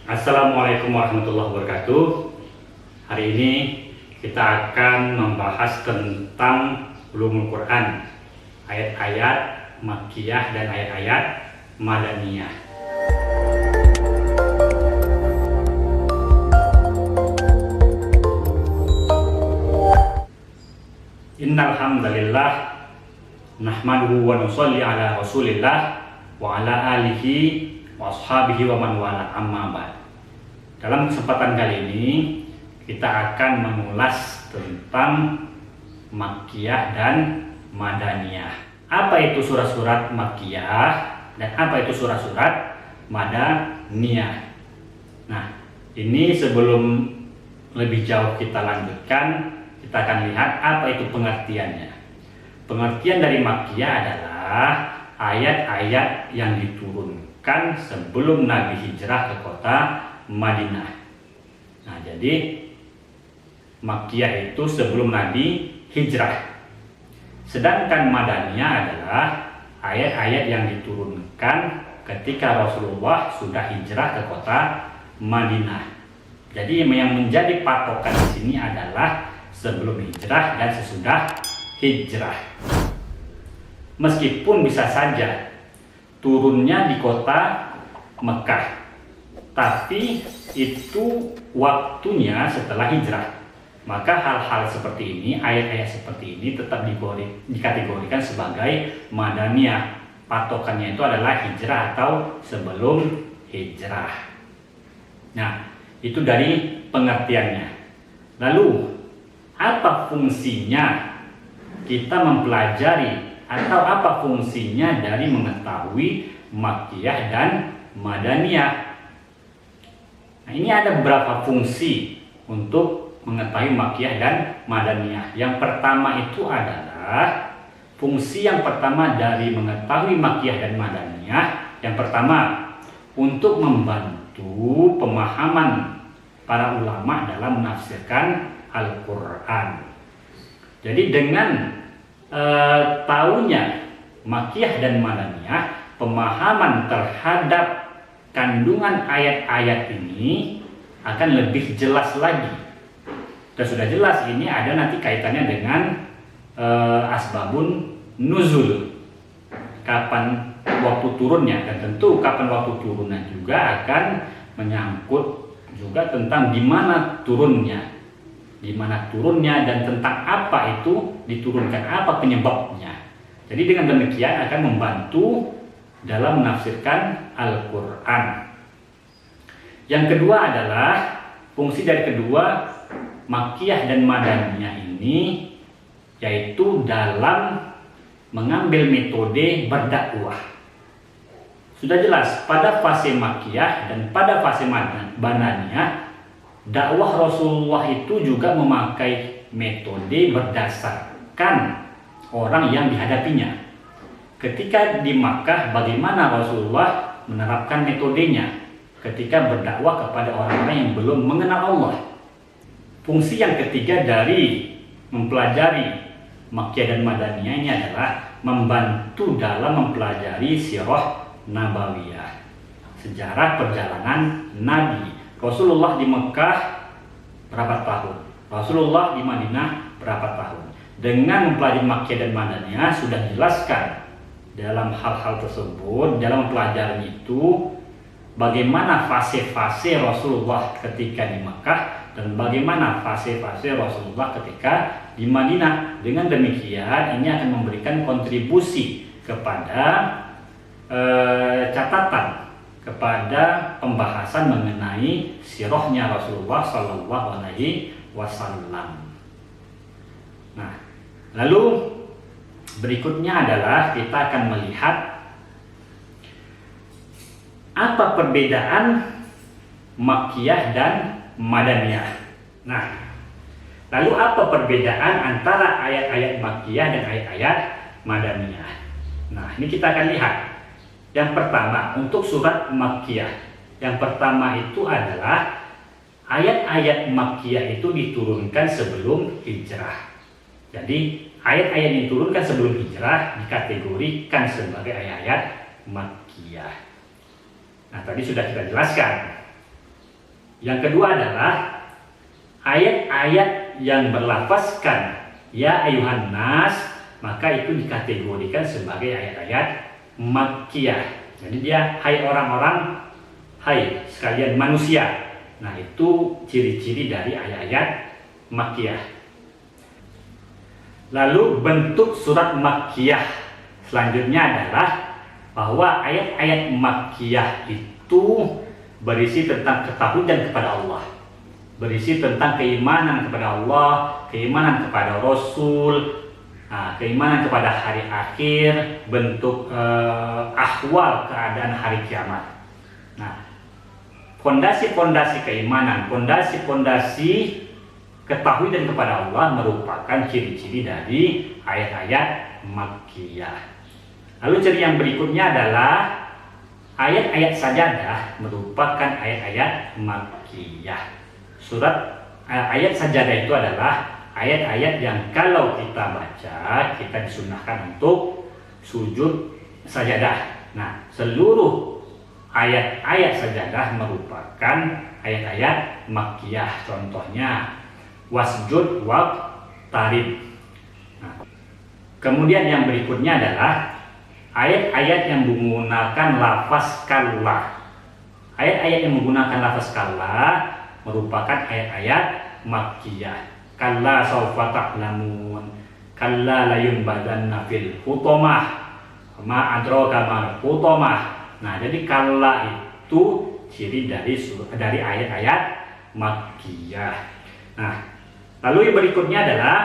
Assalamualaikum warahmatullahi wabarakatuh. Hari ini kita akan membahas tentang ulumul Quran, ayat-ayat makkiyah dan ayat-ayat madaniyah. Innal hamdalillah nahmaduhu wa nusalli ala rasulillah wa ala alihi wa ashabihi wa man wala, amma ba'd. Dalam kesempatan kali ini kita akan mengulas tentang makkiyah dan madaniyah. Apa itu surat-surat makkiyah dan apa itu surat-surat madaniyah? Nah, ini sebelum lebih jauh kita lanjutkan, kita akan lihat apa itu pengertiannya. Pengertian dari makkiyah adalah ayat-ayat yang diturunkan sebelum Nabi hijrah ke kota Madinah. Nah, jadi makkiyah itu sebelum Nabi hijrah. Sedangkan madaniyah adalah ayat-ayat yang diturunkan ketika Rasulullah sudah hijrah ke kota Madinah. Jadi yang menjadi patokan di sini adalah sebelum hijrah dan sesudah hijrah. Meskipun bisa saja turunnya di kota Mekah, tapi itu waktunya setelah hijrah. Maka hal-hal seperti ini, ayat-ayat seperti ini tetap dikategorikan sebagai madaniyah. Patokannya itu adalah hijrah atau sebelum hijrah. Nah, itu dari pengertiannya. Lalu, apa fungsinya kita mempelajari atau apa fungsinya dari mengetahui makkiyah dan madaniyah? Nah, ini ada beberapa fungsi untuk mengetahui makkiyah dan madaniyah. Yang pertama itu adalah fungsi yang pertama dari mengetahui makkiyah dan madaniyah. Yang pertama, untuk membantu pemahaman para ulama dalam menafsirkan Al-Quran. Jadi dengan tahunya makkiyah dan madaniyah, pemahaman terhadap kandungan ayat-ayat ini akan lebih jelas lagi. Dan sudah jelas ini ada nanti kaitannya dengan asbabun nuzul, kapan waktu turunnya, dan tentu kapan waktu turunnya juga akan menyangkut juga tentang di mana turunnya, dan tentang apa itu diturunkan, apa penyebabnya. Jadi dengan demikian akan membantu dalam menafsirkan Al-Quran. Yang kedua adalah fungsi dari kedua makkiyah dan madaniyah ini, yaitu dalam mengambil metode berdakwah. Sudah jelas pada fase makkiyah dan pada fase madaniyah, dakwah Rasulullah itu juga memakai metode berdasarkan orang yang dihadapinya. Ketika di Makkah, bagaimana Rasulullah menerapkan metodenya ketika berdakwah kepada orang-orang yang belum mengenal Allah. Fungsi yang ketiga dari mempelajari makkiyah dan madaniyah ini adalah membantu dalam mempelajari sirah nabawiyah, sejarah perjalanan Nabi. Rasulullah di Mekah berapa tahun? Rasulullah di Madinah berapa tahun? Dengan mempelajari makkiyah dan madaniyah sudah dijelaskan dalam hal-hal tersebut, dalam pelajaran itu bagaimana fase-fase Rasulullah ketika di Mekah dan bagaimana fase-fase Rasulullah ketika di Madinah. Dengan demikian ini akan memberikan kontribusi kepada catatan, kepada pembahasan mengenai sirahnya Rasulullah Sallallahu Alaihi Wasallam. Nah, lalu berikutnya adalah kita akan melihat apa perbedaan makkiyah dan madaniyah. Nah, lalu apa perbedaan antara ayat-ayat makkiyah dan ayat-ayat madaniyah? Nah, ini kita akan lihat. Yang pertama, untuk surat makkiyah, yang pertama itu adalah ayat-ayat makkiyah itu diturunkan sebelum hijrah. Jadi ayat-ayat yang diturunkan sebelum hijrah dikategorikan sebagai ayat-ayat makkiyah. Nah, tadi sudah kita jelaskan Yang kedua adalah ayat-ayat yang berlafazkan ya ayuhan nas, maka itu dikategorikan sebagai ayat-ayat makkiyah. Jadi dia hai orang-orang, hai sekalian manusia. Nah, itu ciri-ciri dari ayat-ayat makkiyah. Lalu bentuk surat makkiyah selanjutnya adalah bahwa ayat-ayat makkiyah itu berisi tentang ketahuan kepada Allah, berisi tentang keimanan kepada Allah, keimanan kepada Rasul, keimanan kepada hari akhir, bentuk ahwal keadaan hari kiamat. Nah, fondasi-fondasi keimanan, fondasi-fondasi ketahuan kepada Allah merupakan ciri-ciri dari ayat-ayat makkiyah. Lalu ciri yang berikutnya adalah ayat-ayat sajadah merupakan ayat-ayat makkiyah. Ayat sajadah itu adalah ayat-ayat yang kalau kita baca, kita disunahkan untuk sujud sajadah. Nah, seluruh ayat-ayat sajadah merupakan ayat-ayat makkiyah. Contohnya wasjud waqtarib. Nah, kemudian yang berikutnya adalah ayat-ayat yang menggunakan lafaz kalla. Ayat-ayat yang menggunakan lafaz kalla merupakan ayat-ayat makkiyah. Kalla sawfa ta'lamun, kalla la yunbadanna fil hutamah, ma adraka mal hutamah. Nah, jadi kalla itu ciri dari ayat-ayat makkiyah. Nah, lalu yang berikutnya adalah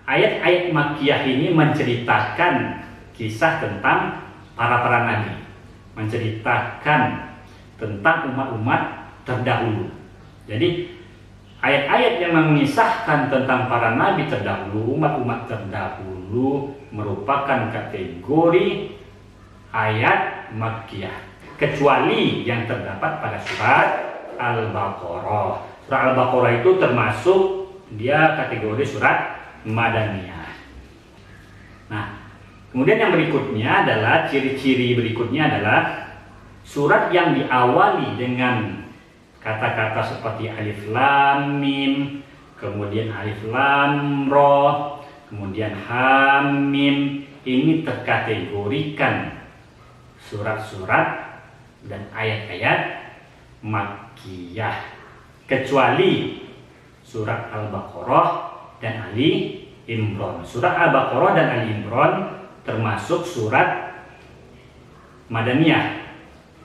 ayat-ayat makkiyah ini menceritakan kisah tentang para nabi, menceritakan tentang umat-umat terdahulu. Jadi ayat-ayat yang mengisahkan tentang para nabi terdahulu, umat-umat terdahulu merupakan kategori ayat makkiyah, kecuali yang terdapat pada surat Al-Baqarah. Surat Al-Baqarah itu termasuk dia kategori surat Madaniyah. Nah, kemudian yang berikutnya adalah ciri-ciri berikutnya adalah surat yang diawali dengan kata-kata seperti alif lam mim, kemudian alif lam ra, kemudian ha mim. Ini terkategorikan surat-surat dan ayat-ayat makkiyah, kecuali surat Al-Baqarah dan Ali Imran. Surat Al-Baqarah dan Ali Imran termasuk surat Madaniyah.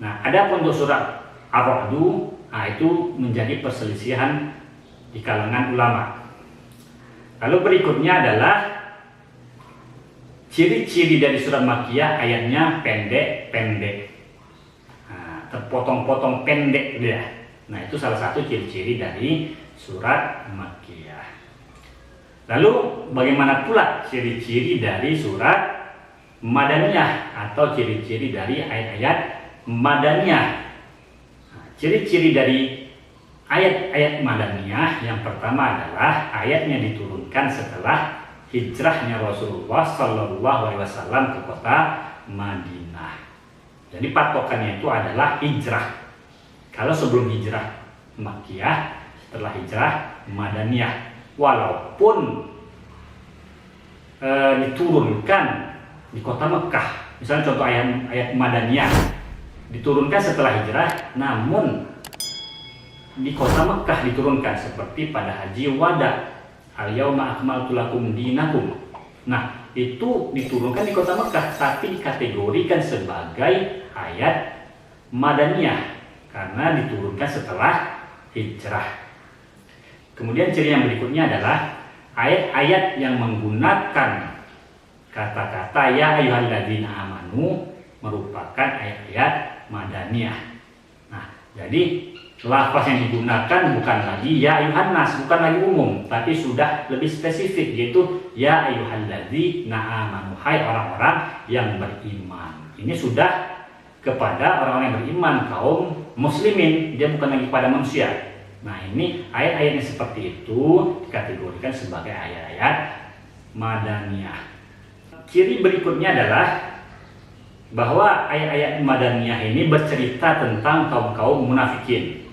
Nah, ada untuk surat Ar-Ra'du, itu menjadi perselisihan di kalangan ulama. Lalu berikutnya adalah ciri-ciri dari surat makkiyah, ayatnya pendek-pendek, terpotong-potong pendek ya. Nah, itu salah satu ciri-ciri dari surat makkiyah. Lalu bagaimana pula ciri-ciri dari surat Madaniyah atau ciri-ciri dari ayat-ayat Madaniyah? Ciri-ciri dari ayat-ayat Madaniyah yang pertama adalah ayatnya diturunkan setelah hijrahnya Rasulullah SAW ke kota Madinah. Jadi patokannya itu adalah hijrah. Kalau sebelum hijrah makkiyah, setelah hijrah Madaniyah. Walaupun diturunkan di kota Mekah, misalnya contoh ayat Madaniyah diturunkan setelah hijrah, namun di kota Mekah diturunkan seperti pada haji wada, al-yauma akmaltu lakum dinakum. Nah, itu diturunkan di kota Mekah, tapi dikategorikan sebagai ayat Madaniyah karena diturunkan setelah hijrah. Kemudian ciri yang berikutnya adalah ayat-ayat yang menggunakan kata-kata ya ayyuhalladzina amanu merupakan ayat-ayat Madaniyah. Nah, jadi lafaz yang digunakan bukan lagi ya ayyuhan nas, bukan lagi umum, tapi sudah lebih spesifik, yaitu ya ayyuhalladzina amanu, hai orang-orang yang beriman. Ini sudah kepada orang-orang yang beriman, kaum muslimin, dia bukan lagi kepada manusia. Nah, ini ayat-ayat yang seperti itu dikategorikan sebagai ayat-ayat Madaniyah. Ciri berikutnya adalah bahwa ayat-ayat Madaniyah ini bercerita tentang kaum-kaum munafikin.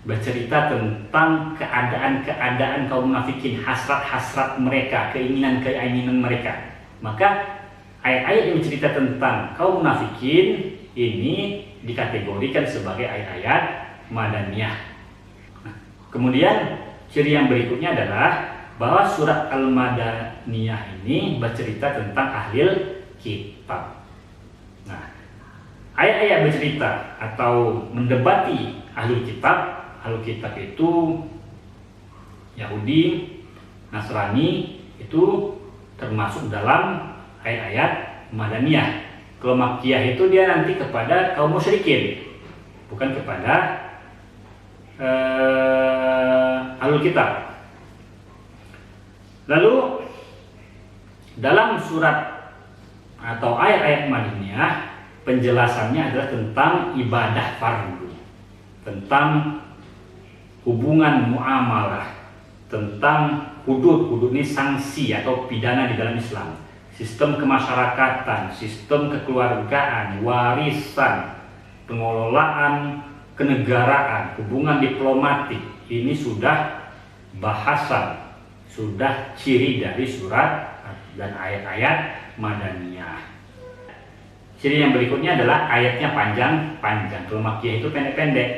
bercerita tentang keadaan-keadaan kaum munafikin, hasrat-hasrat mereka, keinginan-keinginan mereka. Maka ayat-ayat yang bercerita tentang kaum munafikin ini dikategorikan sebagai ayat-ayat madaniyah. Nah, kemudian ciri yang berikutnya adalah bahwa surat Al-Madaniyah ini bercerita tentang ahlul kitab. Nah, ayat-ayat bercerita atau mendebati ahlul kitab. Ahlul kitab itu Yahudi, Nasrani, itu termasuk dalam ayat-ayat Madaniyah. Kalau Makkiyah itu dia nanti kepada kaum musyrikin, bukan kepada ahlul kitab. Lalu dalam surat atau ayat-ayat Madaniyah penjelasannya adalah tentang ibadah fardu, tentang hubungan muamalah, tentang hudud ini sanksi atau pidana di dalam Islam, sistem kemasyarakatan, sistem kekeluargaan, warisan, pengelolaan kenegaraan, hubungan diplomatik. Ini sudah bahasan, sudah ciri dari surat dan ayat-ayat Madaniyah. Ciri yang berikutnya adalah ayatnya panjang-panjang. Kalau Makkiyah itu pendek-pendek,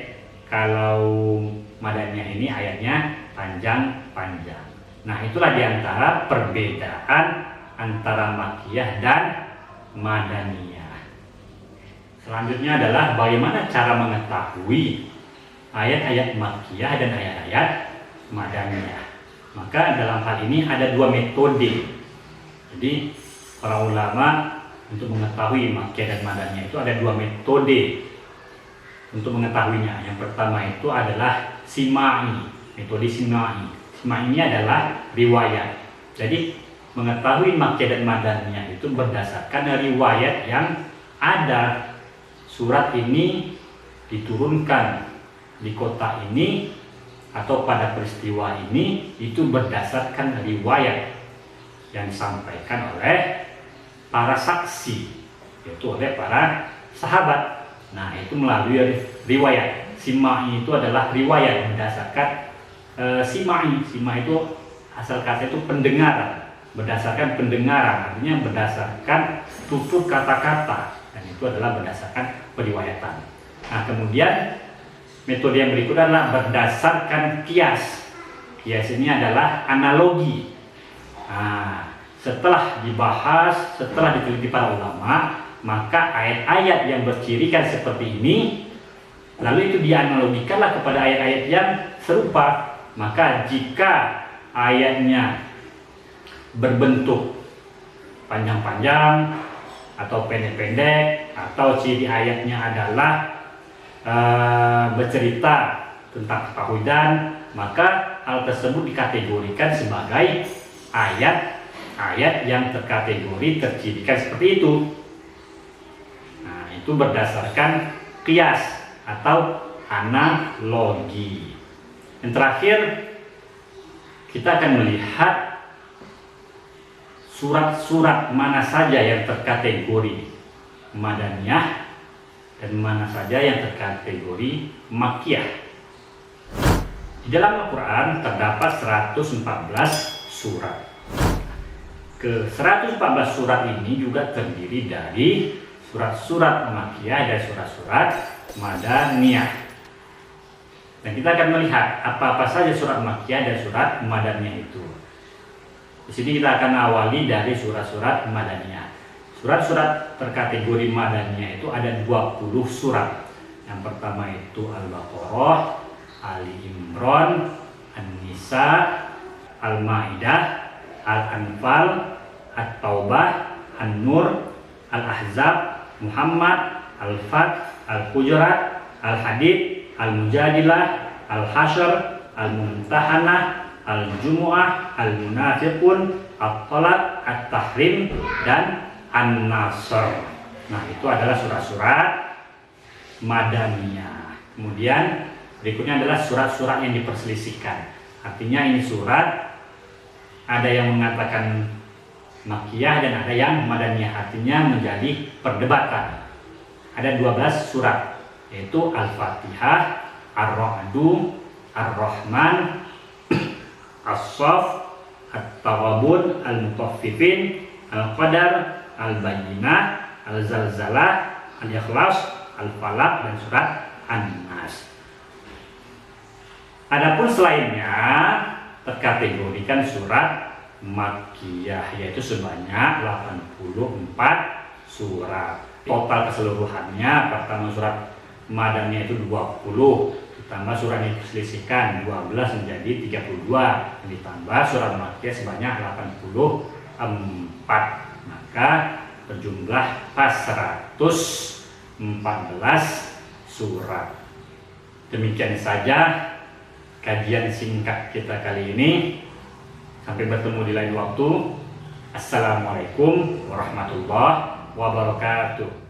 kalau Madaniyah ini ayatnya panjang-panjang. Nah, itulah diantara perbedaan antara Makkiyah dan Madaniyah. Selanjutnya adalah bagaimana cara mengetahui ayat-ayat Makkiyah dan ayat-ayat Madaniyah. Maka dalam hal ini ada dua metode. Jadi para ulama untuk mengetahui Makkiyah dan Madaniyah itu ada dua metode untuk mengetahuinya. Yang pertama itu adalah simai, metode simai. Simai ini adalah riwayat. Jadi mengetahui Makkiyah dan Madaniyah itu berdasarkan riwayat yang ada. Surat ini diturunkan di kota ini atau pada peristiwa ini, itu berdasarkan riwayat yang disampaikan oleh para saksi, yaitu oleh para sahabat. Nah, itu melalui riwayat. Simai itu adalah riwayat berdasarkan simai. Simai itu asal kata itu pendengaran, berdasarkan pendengaran, artinya berdasarkan tutur kata-kata, dan itu adalah berdasarkan periwayatan. Nah, kemudian metode yang berikut adalah berdasarkan kias. Kias ini adalah analogi. Nah, setelah dibahas, setelah diteliti para ulama, maka ayat-ayat yang bercirikan seperti ini, lalu itu dianalogikanlah kepada ayat-ayat yang serupa. Maka jika ayatnya berbentuk panjang-panjang atau pendek-pendek, atau ciri ayatnya adalah bercerita tentang tauhidan, maka hal tersebut dikategorikan sebagai ayat-ayat yang terkategori tercirikan seperti itu. Nah, itu berdasarkan qiyas atau analogi. Yang terakhir, kita akan melihat surat-surat mana saja yang terkategori Madaniyah dan mana saja yang terkategori Makkiyah. Di dalam Al-Quran terdapat 114 surat. Ke 114 surat ini juga terdiri dari surat-surat Makkiyah dan surat-surat Madaniyah. Dan kita akan melihat apa-apa saja surat Makkiyah dan surat Madaniyah itu. Di sini kita akan awali dari surat-surat Madaniyah. Surat-surat terkategori Madaniyah itu ada 20 surat. Yang pertama itu Al-Baqarah, Ali Imran, An-Nisa, Al-Maidah, Al-Anfal, At-Taubah, An-Nur, Al-Ahzab, Muhammad, Al-Fat, Al-Hujurat, Al-Hadid, Al-Mujadilah, Al-Hasyr, Al-Mumtahanah, Al-Jumu'ah, Al-Munafiqun, At-Talaq, At-Tahrim, dan An-Nasr. Nah, itu adalah surat-surat Madaniyah. Kemudian berikutnya adalah surat-surat yang diperselisihkan. Artinya ini surat ada yang mengatakan Makkiyah dan ada yang Madaniyah, artinya menjadi perdebatan. Ada 12 surat, yaitu Al-Fatihah, Ar-Ra'du, Ar-Rahman, As-Saff, At-Taghabun, Al-Mutaffifin, Al-Qadar, Al-Bayyinah, Al-Zalzalah, Al-Ikhlas, Al-Falaq, dan surat An-Nas. Adapun selainnya terkategorikan surat Makkiyah, yaitu sebanyak 84 surat. Total keseluruhannya, pertama surat Madaniyah itu 20, ditambah surat yang diselisihkan 12 menjadi 32, ditambah surat Makkiyah sebanyak 84, maka berjumlah pas 114 surat. Demikian saja kajian singkat kita kali ini. Sampai bertemu di lain waktu. Assalamualaikum warahmatullahi wabarakatuh.